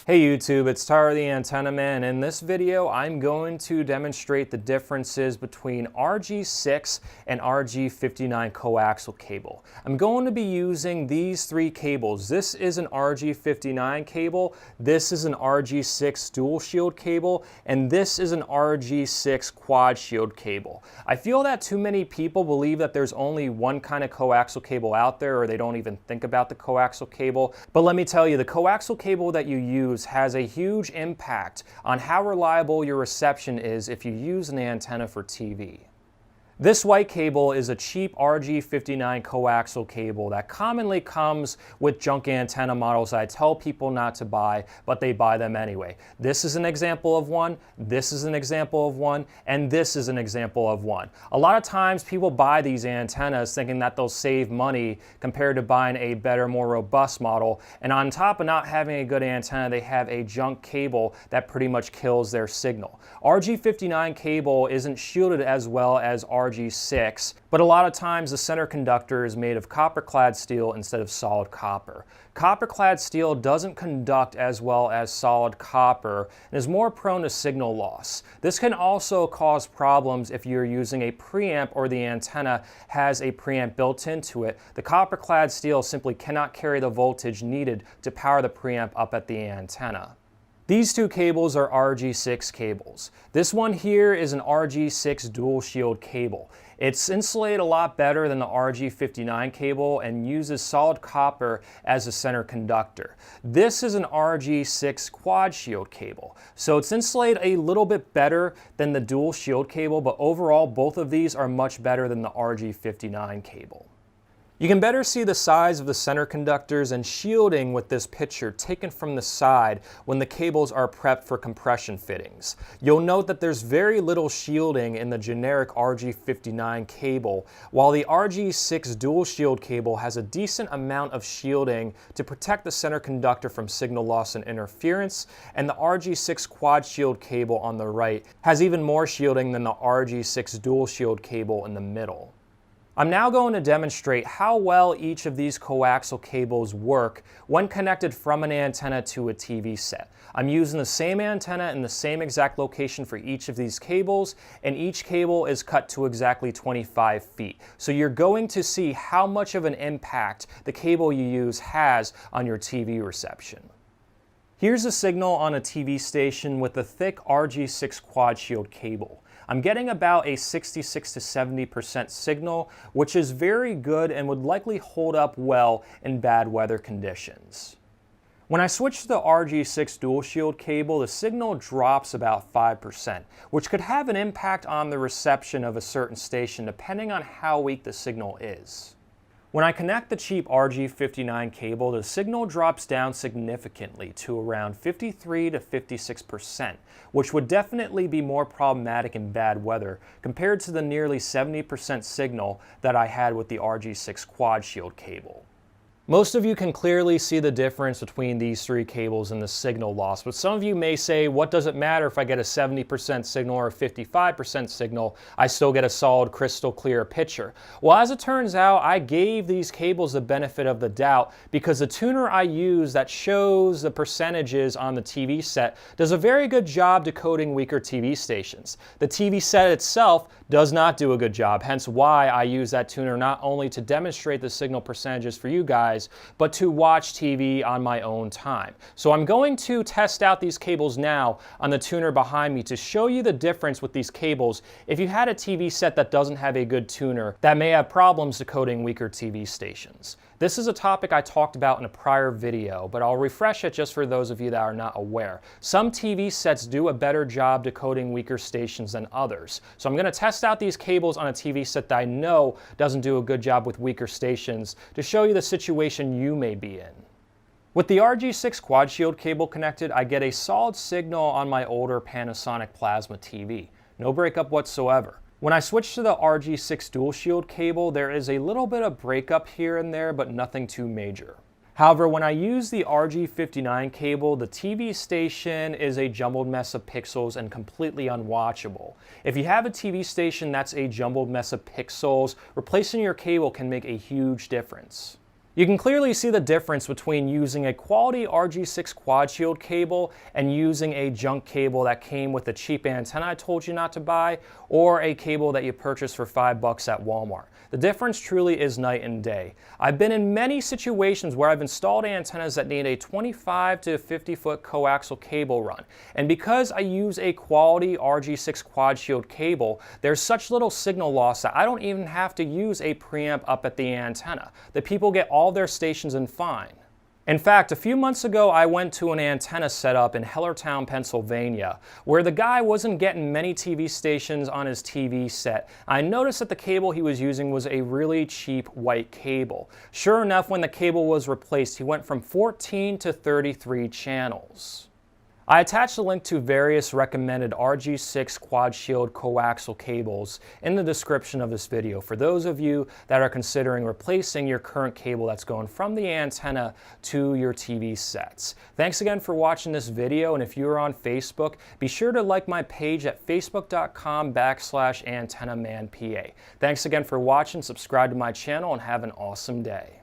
Hey YouTube, it's Tyler the Antenna Man. In this video, I'm going to demonstrate the differences between RG6 and RG59 coaxial cable. I'm going to be using these three cables. This is an RG59 cable, this is an RG6 dual shield cable, and this is an RG6 quad shield cable. I feel that too many people believe that there's only one kind of coaxial cable out there, or they don't even think about the coaxial cable. But let me tell you, the coaxial cable that you use has a huge impact on how reliable your reception is if you use an antenna for TV. This white cable is a cheap RG59 coaxial cable that commonly comes with junk antenna models that I tell people not to buy, but they buy them anyway. This is an example of one, this is an example of one, and this is an example of one. A lot of times people buy these antennas thinking that they'll save money compared to buying a better, more robust model, and on top of not having a good antenna, they have a junk cable that pretty much kills their signal. RG59 cable isn't shielded as well as RG6, but a lot of times the center conductor is made of copper-clad steel instead of solid copper. Copper-clad steel doesn't conduct as well as solid copper and is more prone to signal loss. This can also cause problems if you're using a preamp or the antenna has a preamp built into it. The copper-clad steel simply cannot carry the voltage needed to power the preamp up at the antenna. These two cables are RG6 cables. This one here is an RG6 dual shield cable. It's insulated a lot better than the RG59 cable and uses solid copper as a center conductor. This is an RG6 quad shield cable. So it's insulated a little bit better than the dual shield cable, but overall both of these are much better than the RG59 cable. You can better see the size of the center conductors and shielding with this picture taken from the side when the cables are prepped for compression fittings. You'll note that there's very little shielding in the generic RG59 cable, while the RG6 dual shield cable has a decent amount of shielding to protect the center conductor from signal loss and interference, and the RG6 quad shield cable on the right has even more shielding than the RG6 dual shield cable in the middle. I'm now going to demonstrate how well each of these coaxial cables work when connected from an antenna to a TV set. I'm using the same antenna in the same exact location for each of these cables, and each cable is cut to exactly 25 feet. So you're going to see how much of an impact the cable you use has on your TV reception. Here's a signal on a TV station with a thick RG6 quad shield cable. I'm getting about a 66 to 70% signal, which is very good and would likely hold up well in bad weather conditions. When I switch to the RG6 dual shield cable, the signal drops about 5%, which could have an impact on the reception of a certain station depending on how weak the signal is. When I connect the cheap RG59 cable, the signal drops down significantly to around 53 to 56%, which would definitely be more problematic in bad weather compared to the nearly 70% signal that I had with the RG6 quad shield cable. Most of you can clearly see the difference between these three cables and the signal loss, but some of you may say, what does it matter if I get a 70% signal or a 55% signal? I still get a solid, crystal clear picture. Well, as it turns out, I gave these cables the benefit of the doubt because the tuner I use that shows the percentages on the TV set does a very good job decoding weaker TV stations. The TV set itself does not do a good job, hence why I use that tuner not only to demonstrate the signal percentages for you guys, but to watch TV on my own time. So I'm going to test out these cables now on the tuner behind me to show you the difference with these cables if you had a TV set that doesn't have a good tuner that may have problems decoding weaker TV stations. This is a topic I talked about in a prior video, but I'll refresh it just for those of you that are not aware. Some TV sets do a better job decoding weaker stations than others. So I'm going to test out these cables on a TV set that I know doesn't do a good job with weaker stations to show you the situation you may be in. With the RG6 quad shield cable connected, I get a solid signal on my older Panasonic plasma TV. No breakup whatsoever. When I switch to the RG6 dual shield cable, there is a little bit of breakup here and there, but nothing too major. However, when I use the RG59 cable, the TV station is a jumbled mess of pixels and completely unwatchable. If you have a TV station that's a jumbled mess of pixels, replacing your cable can make a huge difference. You can clearly see the difference between using a quality RG6 quad shield cable and using a junk cable that came with a cheap antenna I told you not to buy, or a cable that you purchased for $5 at Walmart. The difference truly is night and day. I've been in many situations where I've installed antennas that need a 25 to 50 foot coaxial cable run, and because I use a quality RG6 quad shield cable, there's such little signal loss that I don't even have to use a preamp up at the antenna. The people get all their stations in fine. In fact, a few months ago, I went to an antenna setup in Hellertown, Pennsylvania, where the guy wasn't getting many TV stations on his TV set. I noticed that the cable he was using was a really cheap white cable. Sure enough, when the cable was replaced, he went from 14 to 33 channels. I attached a link to various recommended RG6 quad shield coaxial cables in the description of this video for those of you that are considering replacing your current cable that's going from the antenna to your TV sets. Thanks again for watching this video, and if you're on Facebook, be sure to like my page at facebook.com/antennamanpa. Thanks again for watching, subscribe to my channel, and have an awesome day.